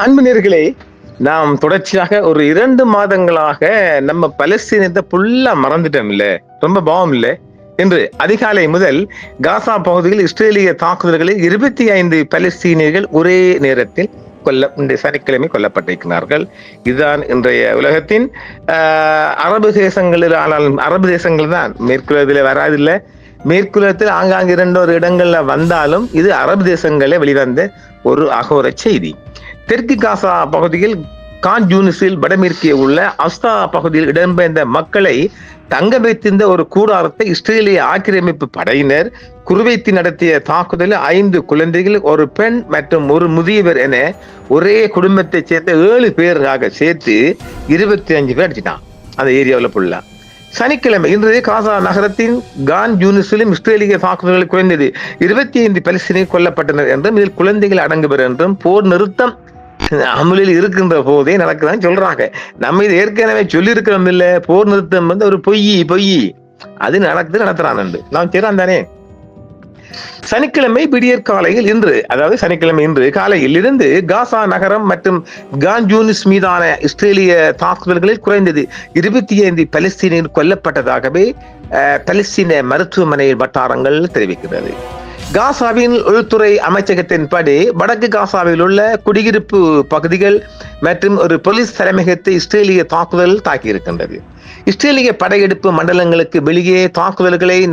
அன்பு நேயர்களே, நாம் தொடர்ச்சியாக ஒரு 2 மாதங்களாக நம்ம பலஸ்தீனத்தை ஃபுல்லா மறந்துட்டோம் இல்ல? ரொம்ப பாவம் இல்ல? இன்று அதிகாலை முதல் காசா பகுதியில் இஸ்ரேலிய தாக்குதல்களில் 25 பலஸ்தீனியர்கள் ஒரே நேரத்தில் இன்றைய சனிக்கிழமை கொல்லப்பட்டிருக்கிறார்கள். இதுதான் இன்றைய உலகத்தின் அரபு தேசங்களில், ஆனாலும் அரபு தேசங்கள் தான் மேற்குலகத்தில் வராதில்லை. மேற்குலகத்தில் ஆங்காங்கு 2 இடங்கள்ல வந்தாலும் இது அரபு தேசங்களே வெளிவந்த ஒரு அகோர செய்தி. தெற்கு காசா பகுதியில் கான் யூனிஸில் வடமேற்கே உள்ள அஸ்தா பகுதியில் இடம்பெயர்ந்த மக்களை தங்க வைத்திருந்த ஒரு கூடாரத்தை இஸ்ரேலிய ஆக்கிரமிப்பு படையினர் குறிவைத்து நடத்திய தாக்குதலில் 5 குழந்தைகள், ஒரு பெண் மற்றும் ஒரு முதியவர் என ஒரே குடும்பத்தைச் சேர்ந்த 7 பேராக சேர்த்து 25 பேர் அடிச்சிட்டான் அந்த ஏரியாவில் ஃபுல்லா. சனிக்கிழமை இன்று காசா நகரத்தின் கான் யூனிஸிலும் இஸ்ரேலிய தாக்குதல்கள் குறைந்தது 25 பலஸ்தீனியர்கள் கொல்லப்பட்டனர் என்றும் இதில் குழந்தைகள் அடங்குவர் என்றும் போர் நிறுத்தம் அமலில் இருக்கின்ற போதே நடக்குதான் சொல்றாங்க. நம்ம இது ஏற்கனவே சொல்லி இருக்கிறோம் இல்ல, போர் நிறுத்தம் ஒரு பொய் அது நடத்துறான் நாம் செய்யறான் தானே. சனிக்கிழமை விடியற் காலையில் இன்று, அதாவது சனிக்கிழமை இன்று காலையில் இருந்து காசா நகரம் மற்றும் கான் யூனிஸ் மீதான இஸ்ரேலிய தாக்குதல்களில் குறைந்தது 25 பலஸ்தீனியர்கள் கொல்லப்பட்டதாகவே பலஸ்தீன மருத்துவமனை வட்டாரங்கள் தெரிவிக்கிறது. காசாவின் உள்துறை அமைச்சகத்தின்படி வடக்கு காசாவில் உள்ள குடியிருப்பு பகுதிகள் மற்றும் ஒரு போலீஸ் தலைமையகத்தை இஸ்ரேலிய தாக்குதல் தாக்கியிருக்கின்றது. இஸ்ரேலிய படையெடுப்பு மண்டலங்களுக்கு வெளியே தாக்குதல்கள்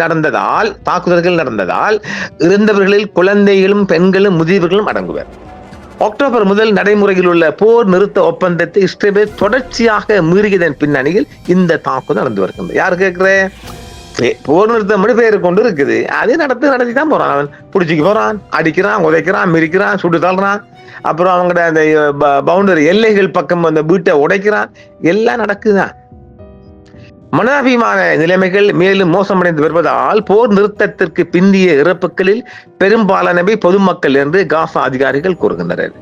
நடந்ததால் இருந்தவர்களில் குழந்தைகளும் பெண்களும் முதியவர்களும் அடங்குவர். அக்டோபர் முதல் நடைமுறையில் உள்ள போர் நிறுத்த ஒப்பந்தத்தை இஸ்ரேல் தொடர்ச்சியாக மீறியதன் பின்னணியில் இந்த தாக்குதல் நடந்து வருகின்றது. யாரு கேட்கிற? போர் நிறுத்தம் பேர் கொண்டு இருக்குது. அது நடத்தி தான் போறான். அவன் பிடிச்சிக்கு போறான், அடிக்கிறான், உதைக்கிறான், மிரிக்கிறான், சுட்டு தள்ளுறான். அப்புறம் அவங்களோட அந்த பவுண்டரி எல்லைகள் பக்கம் அந்த வீட்டை உடைக்கிறான். எல்லாம் நடக்குதான். மனிதாபிமான நிலைமைகள் மேலும் மோசமடைந்து வருவதால் போர் நிறுத்தத்திற்கு பிந்திய இறப்புகளில் பெரும்பாலானவை பொதுமக்கள் என்று காசா அதிகாரிகள் கூறுகின்றனர்.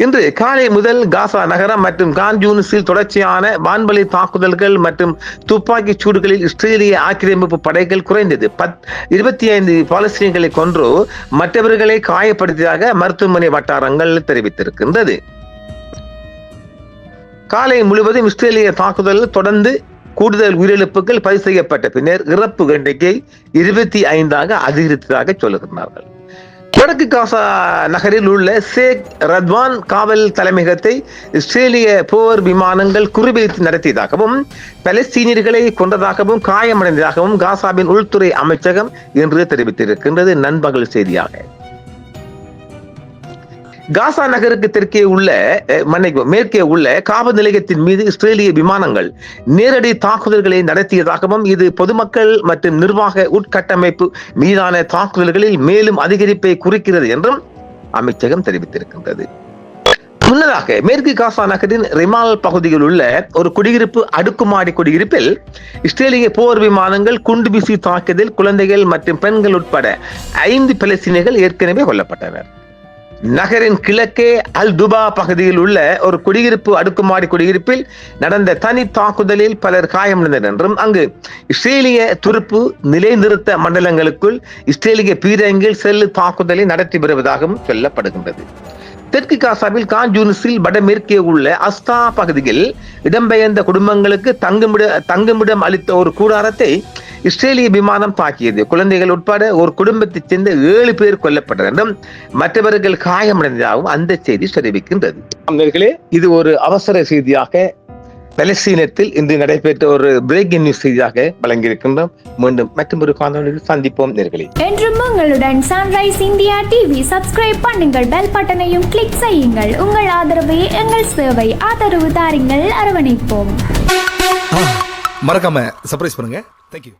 இன்று காலை முதல் காசா நகரம் மற்றும் கான் யூனிஸில் தொடர்ச்சியான வான்வழி தாக்குதல்கள் மற்றும் துப்பாக்கி சூடுகளில் இஸ்ரேலிய ஆக்கிரமிப்பு படைகள் குறைந்தது 25 பாலஸ்தீனியர்களை கொன்று மற்றவர்களை காயப்படுத்தியதாக மருத்துவமனை வட்டாரங்கள் தெரிவித்திருக்கின்றது. காலை முழுவதும் இஸ்ரேலிய தாக்குதல் தொடர்ந்து கூடுதல் உயிரிழப்புகள் பதிவு செய்யப்பட்ட பின்னர் இறப்பு எண்ணிக்கை 25ஆக அதிகரித்ததாக சொல்லுகிறார்கள். வடக்கு காசா நகரில் உள்ள ஷேக் ரத்வான் காவல் தலைமையகத்தை இஸ்ரேலிய போர் விமானங்கள் குறிவைத்து நடத்தியதாகவும் பலஸ்தீனியர்களை கொண்டதாகவும் காயமடைந்ததாகவும் காசாவின் உள்துறை அமைச்சகம் இன்று தெரிவித்திருக்கின்றது நண்பகல் செய்தியாக. காசா நகருக்கு மேற்கே உள்ள காவல் நிலையத்தின் மீது இஸ்ரேலிய விமானங்கள் நேரடி தாக்குதல்களை நடத்தியதாகவும் இது பொதுமக்கள் மற்றும் நிர்வாக உட்கட்டமைப்பு மீதான தாக்குதல்களில் மேலும் அதிகரிப்பை குறிக்கிறது என்றும் அமைச்சகம் தெரிவித்திருக்கின்றது. முன்னதாக மேற்கு காசா நகரின் ரிமால் பகுதியில் உள்ள ஒரு அடுக்குமாடி குடியிருப்பில் இஸ்ரேலிய போர் விமானங்கள் குண்டு வீசி தாக்கியதில் குழந்தைகள் மற்றும் பெண்கள் உட்பட 5 பலஸ்தீனியர்கள் ஏற்கனவே கொல்லப்பட்டனர். நகரின் கிழக்கே அல் துபா பகுதியில் உள்ள ஒரு அடுக்குமாடி குடியிருப்பில் நடந்த தனி தாக்குதலில் பலர் காயமடைந்தனர் என்றும் அங்கு இஸ்ரேலிய துருப்பு நிலைநிறுத்த மண்டலங்களுக்குள் இஸ்ரேலிய பீரங்கிகள் செல்லு தாக்குதலை நடத்தி வருவதாகவும் சொல்லப்படுகின்றது. தெற்கு காசாவில் கான் யூனிஸில் வடமேற்கே உள்ள அஸ்தா பகுதியில் இடம்பெயர்ந்த குடும்பங்களுக்கு தங்குமிடம் அளித்த ஒரு கூடாரத்தை இஸ்ரேலிய விமானம் தாக்கியது. குழந்தைகள் உட்பட ஒரு குடும்பத்தைச் சேர்ந்த 7 பேர் கொல்லப்பட்டனர் என்றும் மற்றவர்கள் காயமடைந்ததாகவும் அந்த செய்தி தெரிவிக்கின்றது. இது ஒரு அவசர செய்தியாக பலஸ்தீனத்தில் இன்று நடைபெற்ற ஒரு பிரேக்கிங் நியூஸ் செய்தியாக வழங்கியிருக்கின்றோம். மீண்டும் மற்றொரு காணொளியில் சந்திப்போம் நேயர்களே. என்றும் உங்களுடன் சன்ரைஸ் இந்தியா டிவி சப்ஸ்கிரைப் பண்ணுங்கள், பெல் பட்டனையும் கிளிக் செய்யுங்கள். உங்கள் ஆதரவே எங்கள் சேவை. ஆதரவு தாருங்கள், அரவணைப்போம். மறக்காம சர்ப்ரைஸ் பண்ணுங்க. தேங்க்யூ.